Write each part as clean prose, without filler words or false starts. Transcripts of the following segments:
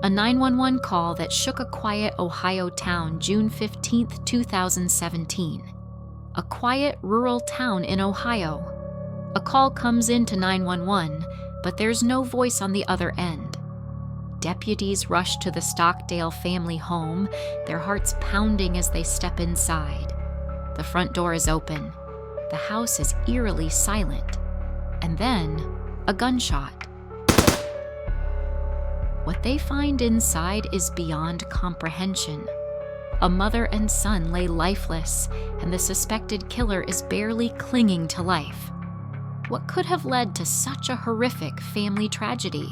a 911 call that shook a quiet Ohio town June 15, 2017. A quiet rural town in Ohio. A call comes into 911, but there's no voice on the other end. Deputies rush to the Stockdale family home, their hearts pounding as they step inside. The front door is open. The house is eerily silent. And then, a gunshot. What they find inside is beyond comprehension. A mother and son lay lifeless, and the suspected killer is barely clinging to life. What could have led to such a horrific family tragedy?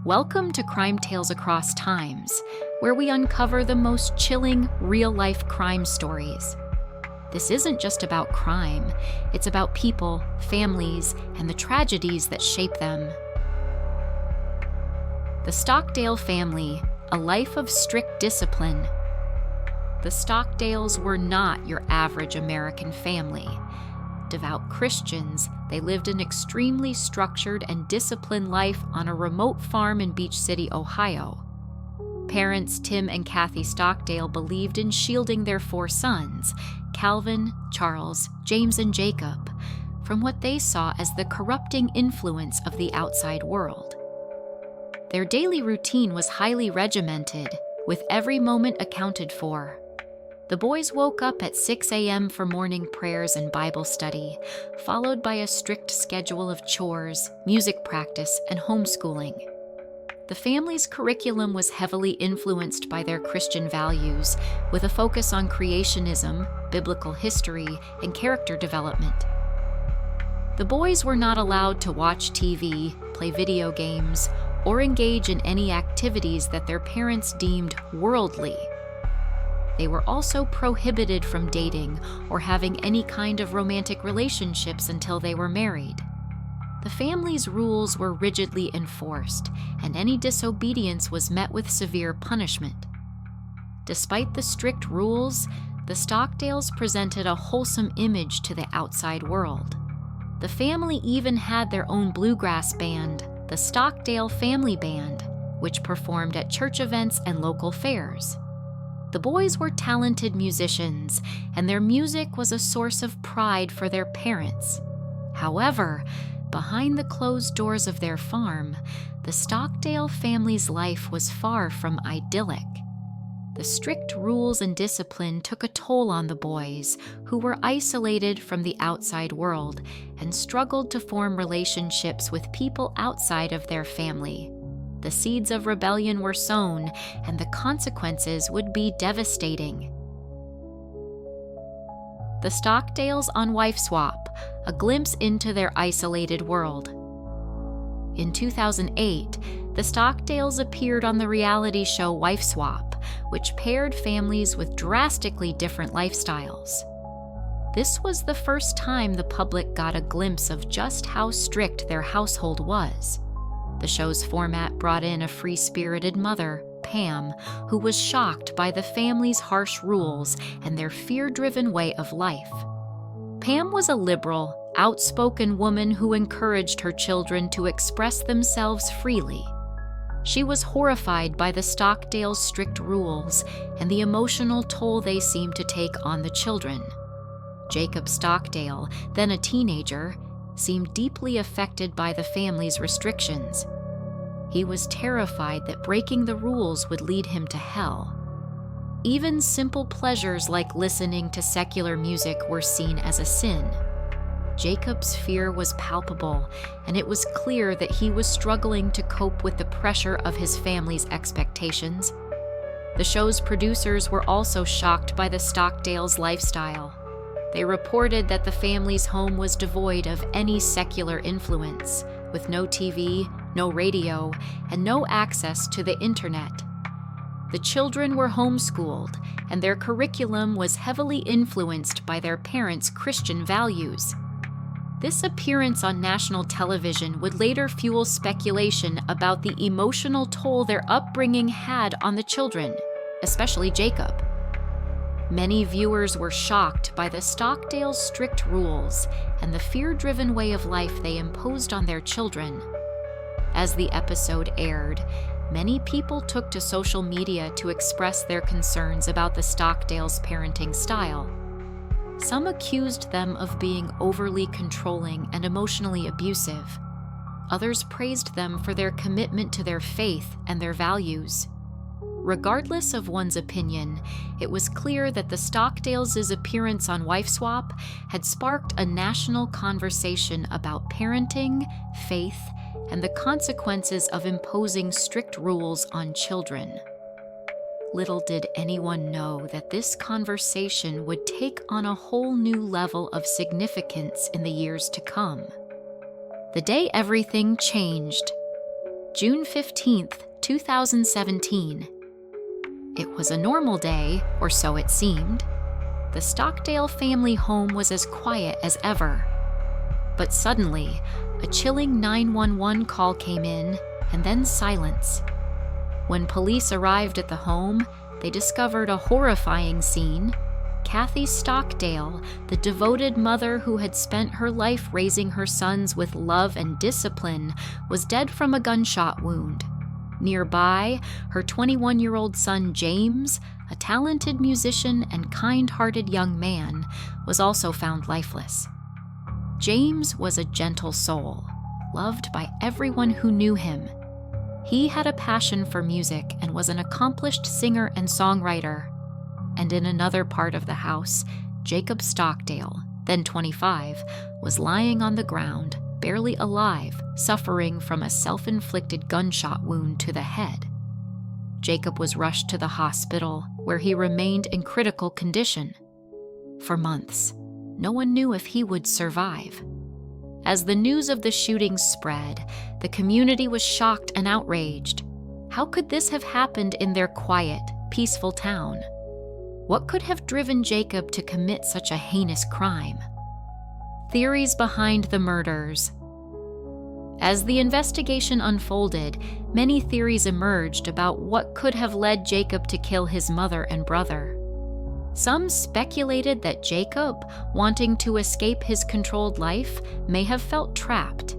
Welcome to Crime Tales Across Times, where we uncover the most chilling, real-life crime stories. This isn't just about crime, it's about people, families, and the tragedies that shape them. The Stockdale family, a life of strict discipline. The Stockdales were not your average American family. Devout Christians, they lived an extremely structured and disciplined life on a remote farm in Beach City, Ohio. Parents Tim and Kathy Stockdale believed in shielding their 4 sons, Calvin, Charles, James, and Jacob, from what they saw as the corrupting influence of the outside world. Their daily routine was highly regimented, with every moment accounted for. The boys woke up at 6 a.m. for morning prayers and Bible study, followed by a strict schedule of chores, music practice, and homeschooling. The family's curriculum was heavily influenced by their Christian values, with a focus on creationism, biblical history, and character development. The boys were not allowed to watch TV, play video games, or engage in any activities that their parents deemed worldly. They were also prohibited from dating or having any kind of romantic relationships until they were married. The family's rules were rigidly enforced, and any disobedience was met with severe punishment. Despite the strict rules, the Stockdales presented a wholesome image to the outside world. The family even had their own bluegrass band, the Stockdale Family Band, which performed at church events and local fairs. The boys were talented musicians, and their music was a source of pride for their parents. However, behind the closed doors of their farm, the Stockdale family's life was far from idyllic. The strict rules and discipline took a toll on the boys, who were isolated from the outside world and struggled to form relationships with people outside of their family. The seeds of rebellion were sown, and the consequences would be devastating. The Stockdales on Wife Swap, a glimpse into their isolated world. In 2008, the Stockdales appeared on the reality show Wife Swap, which paired families with drastically different lifestyles. This was the first time the public got a glimpse of just how strict their household was. The show's format brought in a free-spirited mother, Pam, who was shocked by the family's harsh rules and their fear-driven way of life. Pam was a liberal, outspoken woman who encouraged her children to express themselves freely. She was horrified by the Stockdales' strict rules and the emotional toll they seemed to take on the children. Jacob Stockdale, then a teenager, seemed deeply affected by the family's restrictions. He was terrified that breaking the rules would lead him to hell. Even simple pleasures like listening to secular music were seen as a sin. Jacob's fear was palpable, and it was clear that he was struggling to cope with the pressure of his family's expectations. The show's producers were also shocked by the Stockdales' lifestyle. They reported that the family's home was devoid of any secular influence, with no TV, no radio, and no access to the internet. The children were homeschooled, and their curriculum was heavily influenced by their parents' Christian values. This appearance on national television would later fuel speculation about the emotional toll their upbringing had on the children, especially Jacob. Many viewers were shocked by the Stockdale's strict rules and the fear-driven way of life they imposed on their children. As the episode aired, many people took to social media to express their concerns about the Stockdale's parenting style. Some accused them of being overly controlling and emotionally abusive. Others praised them for their commitment to their faith and their values. Regardless of one's opinion, it was clear that the Stockdales' appearance on Wife Swap had sparked a national conversation about parenting, faith, and the consequences of imposing strict rules on children. Little did anyone know that this conversation would take on a whole new level of significance in the years to come. The day everything changed. June 15th, 2017. It was a normal day, or so it seemed. The Stockdale family home was as quiet as ever. But suddenly, a chilling 911 call came in, and then silence. When police arrived at the home, they discovered a horrifying scene. Kathy Stockdale, the devoted mother who had spent her life raising her sons with love and discipline, was dead from a gunshot wound. Nearby, her 21-year-old son James, a talented musician and kind-hearted young man, was also found lifeless. James was a gentle soul, loved by everyone who knew him. He had a passion for music and was an accomplished singer and songwriter. And in another part of the house, Jacob Stockdale, then 25, was lying on the ground, barely alive, suffering from a self-inflicted gunshot wound to the head. Jacob was rushed to the hospital, where he remained in critical condition. For months, no one knew if he would survive. As the news of the shooting spread, the community was shocked and outraged. How could this have happened in their quiet, peaceful town? What could have driven Jacob to commit such a heinous crime? Theories behind the murders. As the investigation unfolded, many theories emerged about what could have led Jacob to kill his mother and brother. Some speculated that Jacob, wanting to escape his controlled life, may have felt trapped.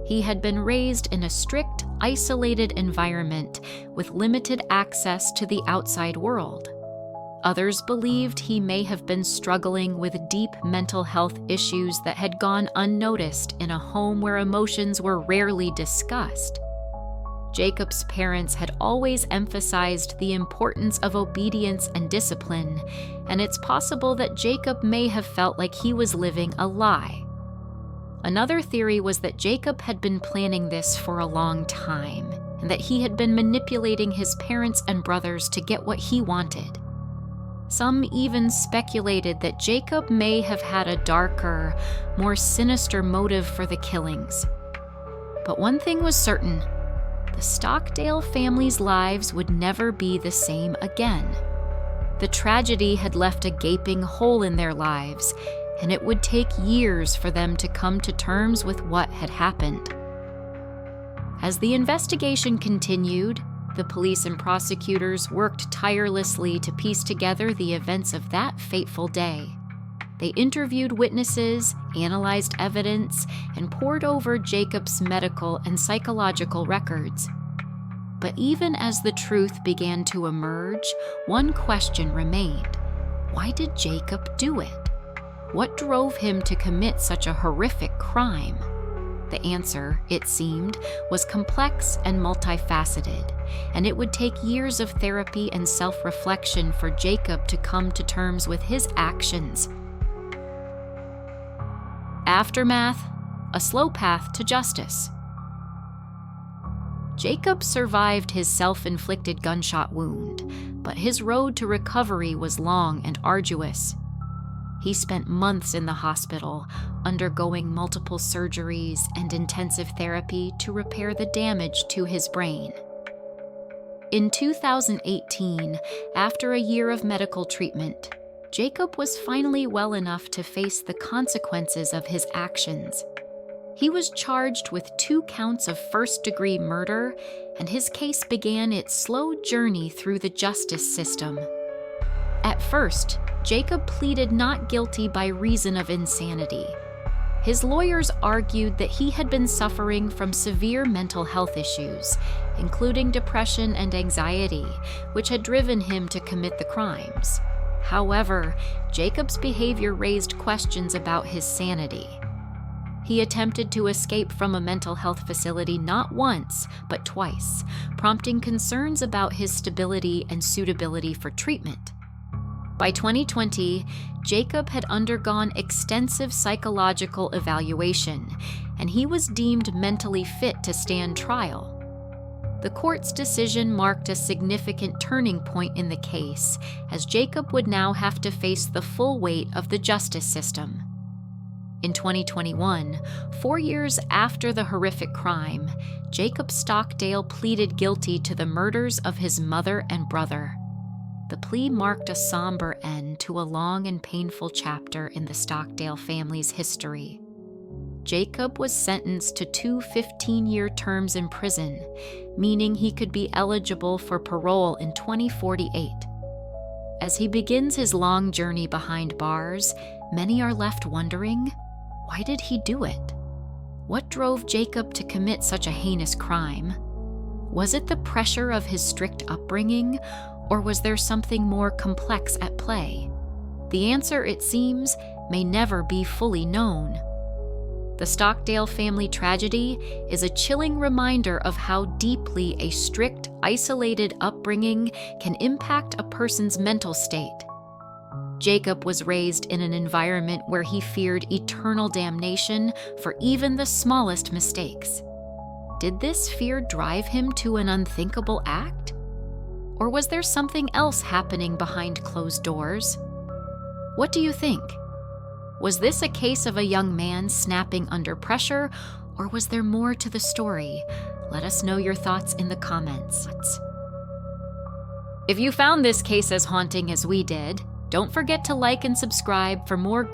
He had been raised in a strict, isolated environment with limited access to the outside world. Others believed he may have been struggling with deep mental health issues that had gone unnoticed in a home where emotions were rarely discussed. Jacob's parents had always emphasized the importance of obedience and discipline, and it's possible that Jacob may have felt like he was living a lie. Another theory was that Jacob had been planning this for a long time, and that he had been manipulating his parents and brothers to get what he wanted. Some even speculated that Jacob may have had a darker, more sinister motive for the killings. But one thing was certain: the Stockdale family's lives would never be the same again. The tragedy had left a gaping hole in their lives, and it would take years for them to come to terms with what had happened. As the investigation continued, the police and prosecutors worked tirelessly to piece together the events of that fateful day. They interviewed witnesses, analyzed evidence, and pored over Jacob's medical and psychological records. But even as the truth began to emerge, one question remained: why did Jacob do it? What drove him to commit such a horrific crime? The answer, it seemed, was complex and multifaceted, and it would take years of therapy and self-reflection for Jacob to come to terms with his actions. Aftermath: a slow path to justice. Jacob survived his self-inflicted gunshot wound, but his road to recovery was long and arduous. He spent months in the hospital, undergoing multiple surgeries and intensive therapy to repair the damage to his brain. In 2018, after a year of medical treatment, Jacob was finally well enough to face the consequences of his actions. He was charged with 2 counts of first-degree murder, and his case began its slow journey through the justice system. At first, Jacob pleaded not guilty by reason of insanity. His lawyers argued that he had been suffering from severe mental health issues, including depression and anxiety, which had driven him to commit the crimes. However, Jacob's behavior raised questions about his sanity. He attempted to escape from a mental health facility not once, but twice, prompting concerns about his stability and suitability for treatment. By 2020, Jacob had undergone extensive psychological evaluation, and he was deemed mentally fit to stand trial. The court's decision marked a significant turning point in the case, as Jacob would now have to face the full weight of the justice system. In 2021, 4 years after the horrific crime, Jacob Stockdale pleaded guilty to the murders of his mother and brother. The plea marked a somber end to a long and painful chapter in the Stockdale family's history. Jacob was sentenced to 2 15-year terms in prison, meaning he could be eligible for parole in 2048. As he begins his long journey behind bars, many are left wondering, why did he do it? What drove Jacob to commit such a heinous crime? Was it the pressure of his strict upbringing, or was there something more complex at play? The answer, it seems, may never be fully known. The Stockdale family tragedy is a chilling reminder of how deeply a strict, isolated upbringing can impact a person's mental state. Jacob was raised in an environment where he feared eternal damnation for even the smallest mistakes. Did this fear drive him to an unthinkable act? Or was there something else happening behind closed doors? What do you think? Was this a case of a young man snapping under pressure, or was there more to the story? Let us know your thoughts in the comments. If you found this case as haunting as we did, don't forget to like and subscribe for more